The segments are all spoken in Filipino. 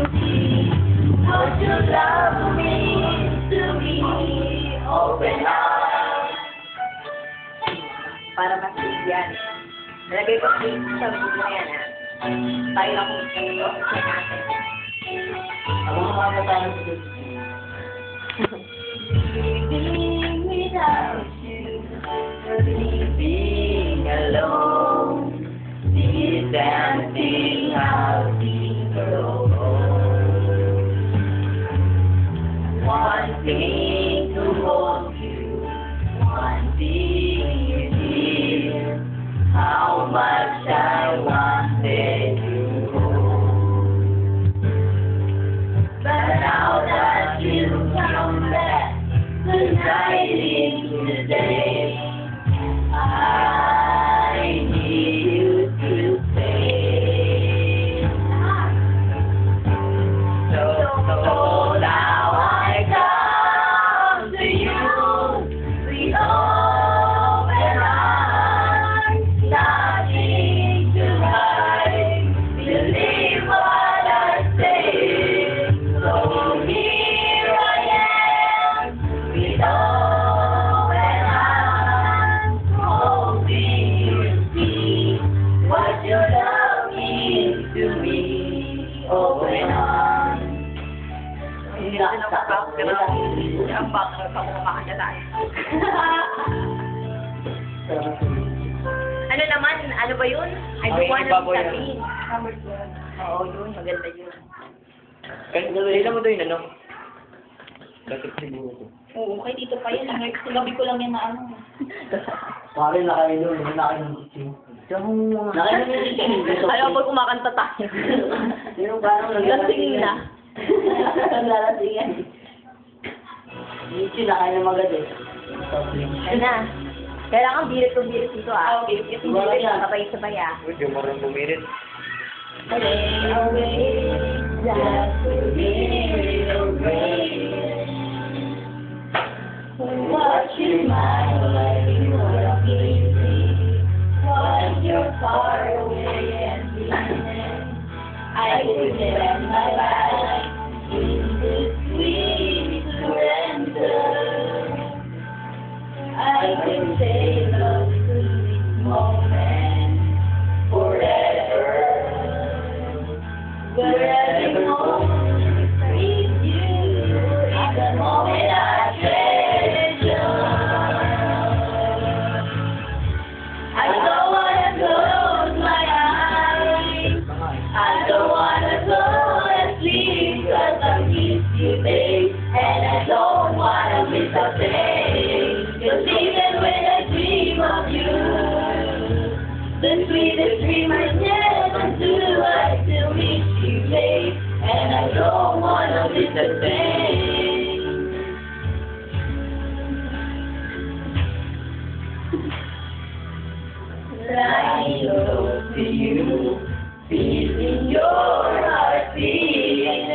Would you love me to me? Open up. Para mas yan. Nalagay ko sa video na yan, ha? Tayo lang kung ito sa natin. Ako makakatawa sa dito. Living without you, living alone, this dancing out in the road. Wanting to hold you, wanting you dear, how much I wanted you home. But now that you come back, the night into the day, I need you to stay. So now I come to you with open arms, nothing to hide. Believe what I say. So here I am with open arms, hoping you'll see what your love means to me. Open arms. Hindi na nakapapag ka na. Ang baka sa kumakaan na tayo. Ano naman? Ano ba yun? I don't wanna be sabihin. Oo, yun. Maganda yun. Kailan mo to yun, ano? Bakit siguro ko? Oo, kay dito pa yan. Gabi ko lang yan na ano. Pare, nakain doon. Nakain ng kutsing. Nakain ng kutsing. Ayaw pag kumakanta tayo. Yung parang Lasing na. Naglalasing yan. Michi, nakain ng magad eh. Ano na? Kailangan birit dito, ah. Okay, Yung birit, sabay-sabay, ah. Hindi mo rin bumirit. Away, away, just a little rain. Watch you smile like you were busy. While you're far away and distant, I could spend my life in this sweet surrender. I can say love to this moment forever. But every moment with you is the moment I treasure. I don't wanna close my eyes. I don't wanna go and sleep 'cause I miss you, babe. And I don't wanna miss a thing. 'Cause even when I dream of you, the sweetest dream I never do, I still miss you, babe. And I don't wanna miss a thing. Lying close to you, feeling your heart beating,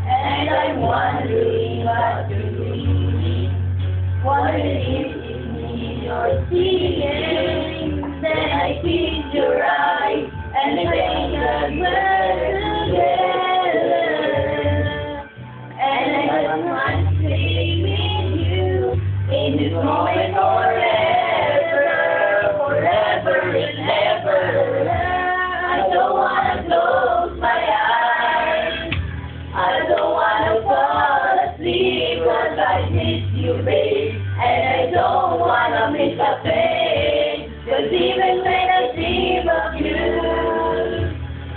and I'm wondering what you're doing, wondering if it's me you're seeing. Then I see your eyes and think that we're together, and I just want to stay with you in this moment forever, forever and ever. I don't wanna close my eyes. I don't wanna fall asleep 'cause I miss you, babe. And I don't wanna miss a thing. 'Cause even when I dream of you,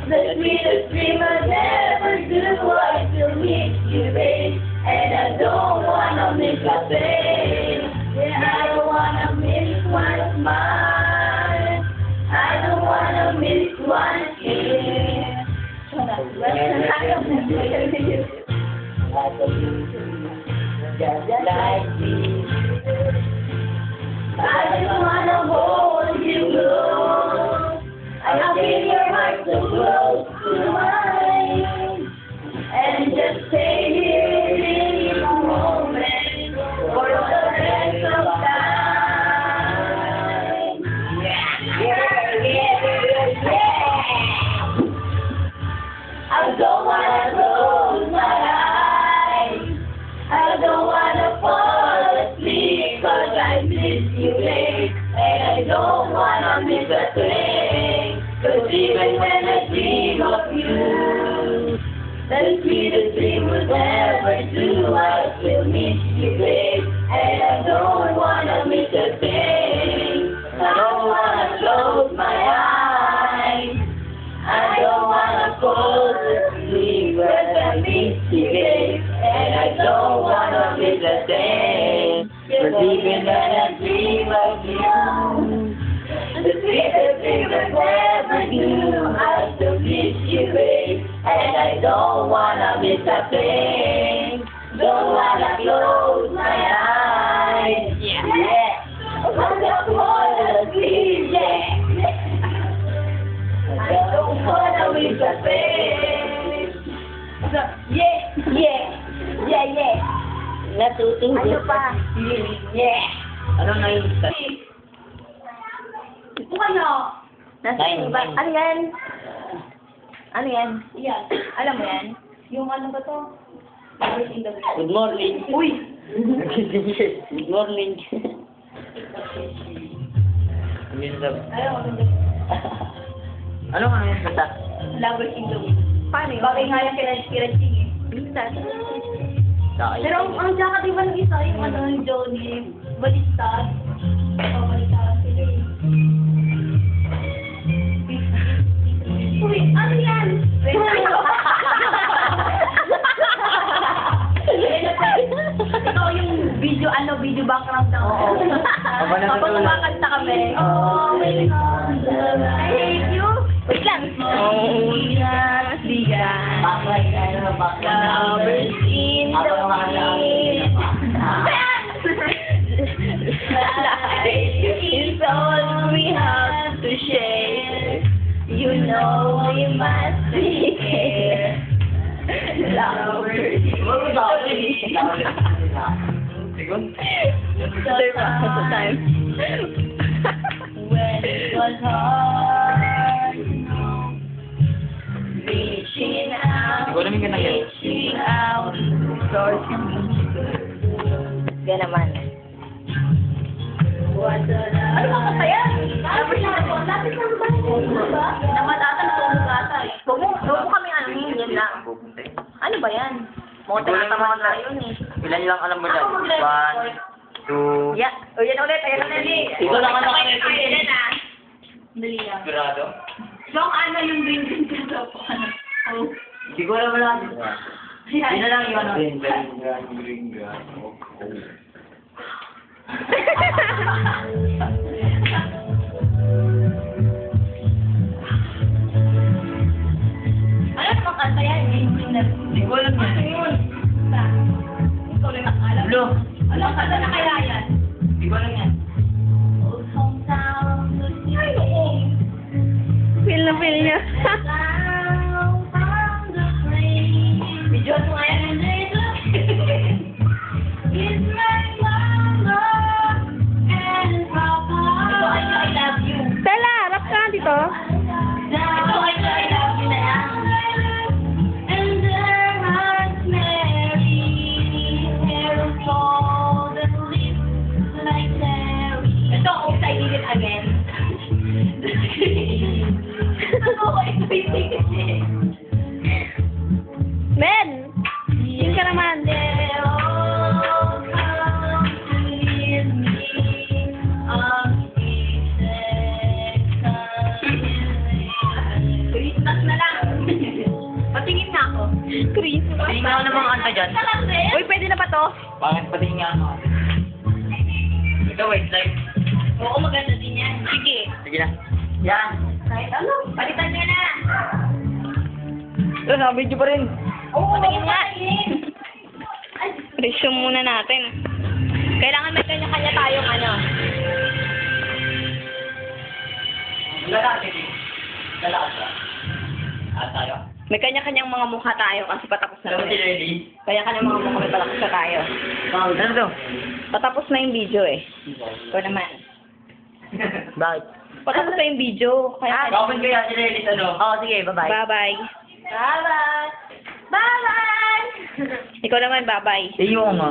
the sweetest dream I never do, I still miss you, babe. And I don't wanna miss a thing. Yeah, I don't wanna miss one smile. I don't wanna miss one kiss. Just like this. I just wanna hold you close. I feel your heart so close to mine. And just stay here in this moment for the rest of time. Yeah, yeah, yeah, yeah, yeah. The sweetest thing we'll ever do. I still miss you, babe, and I don't wanna miss a thing. I don't wanna close my eyes. I don't wanna fall asleep, but I miss you, babe, and I don't wanna miss a thing. But even when I dream of you, the sweetest thing we'll ever do. I still miss you, babe, and I don't wanna miss a thing. Don't wanna close my eyes. Yeah. I don't wanna sleep. Yeah. I don't wanna miss a thing. So, yeah. Natutulog. Ano pa? Yeah. Ano na yun? Ito kayo. Nasa Nine, iba. nine. Ano yan? Ano yan? Yan. Alam mo yan? Yung ano ba to? Everything that we Good morning. Uy! Good morning. Ayaw ko ito. Ano nga yun? Basta. Lovers in the Wind. Paano yun? Bagay nga yung kinansing eh. Minsan. Pero ang tsaka di ba ng isa, yung ano, yung Johnny, baliktad. O, baliktad sila eh. Uy, ano yan? Ito yung video background na ako. Kapag kumakanta kami, oh, welcome to the Thank you. Wait lang. Oh, yes, bigan. Lovers in the wind. Life is all we have to share. You know we must be here. Lovers in the wind. Time. When it was hard to know, reaching out, reaching out, searching. Yan naman. What the love? Ano ka kaya? Lapit na ba? Namatatan na tulog ata eh. Huwag mo kami ano yun lang. Ano ba yan? Mga tinatamaan na yun eh. Ilan lang alam mo dyan? Ako mag-level 1, 2... Yeah. O yan ulit. Ayan ulit. Ikaw lang ang Ayan nakakita. na. Dali lang. Sigurado? Yung ano yung green ka sa ano. Oh. Siguro mo lang. Ayan. Yun na lang yung ano. Ano namang kanta yan? Hindi ko alam yan. Ano yun? Ikaw lang nakalam. Blue. Anong kanta na kaya yan? Hindi ko alam yan. Old hometown, ay, oo. Feel na feel niya. Video mo nga yan. It's my mama and papa. Ito ay I love you. Stella, rap ka dito. Ito ay I love you na yan. And their hearts merry, hair of gold and lips like cherry. Ito, oops, I did it again. Ano ko ito yung Ben! Sing ka naman. Christmas na lang. Patingin na ako. Christmas. Tingin nga ako ng mga kanta dyan. Sa lang din. Uy, pwede na ba to? Bakit patingin nga ako? Ikaw, wait, like. Oo, maganda din yan. Sige. Sige na. Yan. Kahit ano, palitan niya na. Ito, naka-video pa rin. Oo, Patingin nga. patingin. Ay, Resume muna natin. Kailangan may kanya-kanya tayong ano. Lalaki. Lalaki ka. Tayo. May kanya-kanyang mga mukha tayo kasi patapos na Alam mo si kami. Lady? Kanya-kanyang mga mukha may patapos na tayo. Ano to? Patapos na yung video eh. Ito naman. Bakit? Patapos na yung video. Kaya Kapag kaya si Lady, ano? Oo, sige, bye-bye. bye-bye. bye-bye. Bye-bye. Ikaw naman, bye-bye. Iyo nga.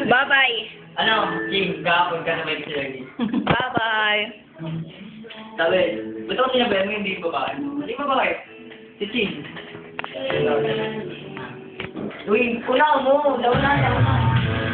Bye-bye. Ano? Ching, kahapon ka na may si Lady. Bye-bye. Sabi, ba't ako sinabi mo hindi babae? Hindi babae. Si Ching. Uy, kulang mo. Daw na.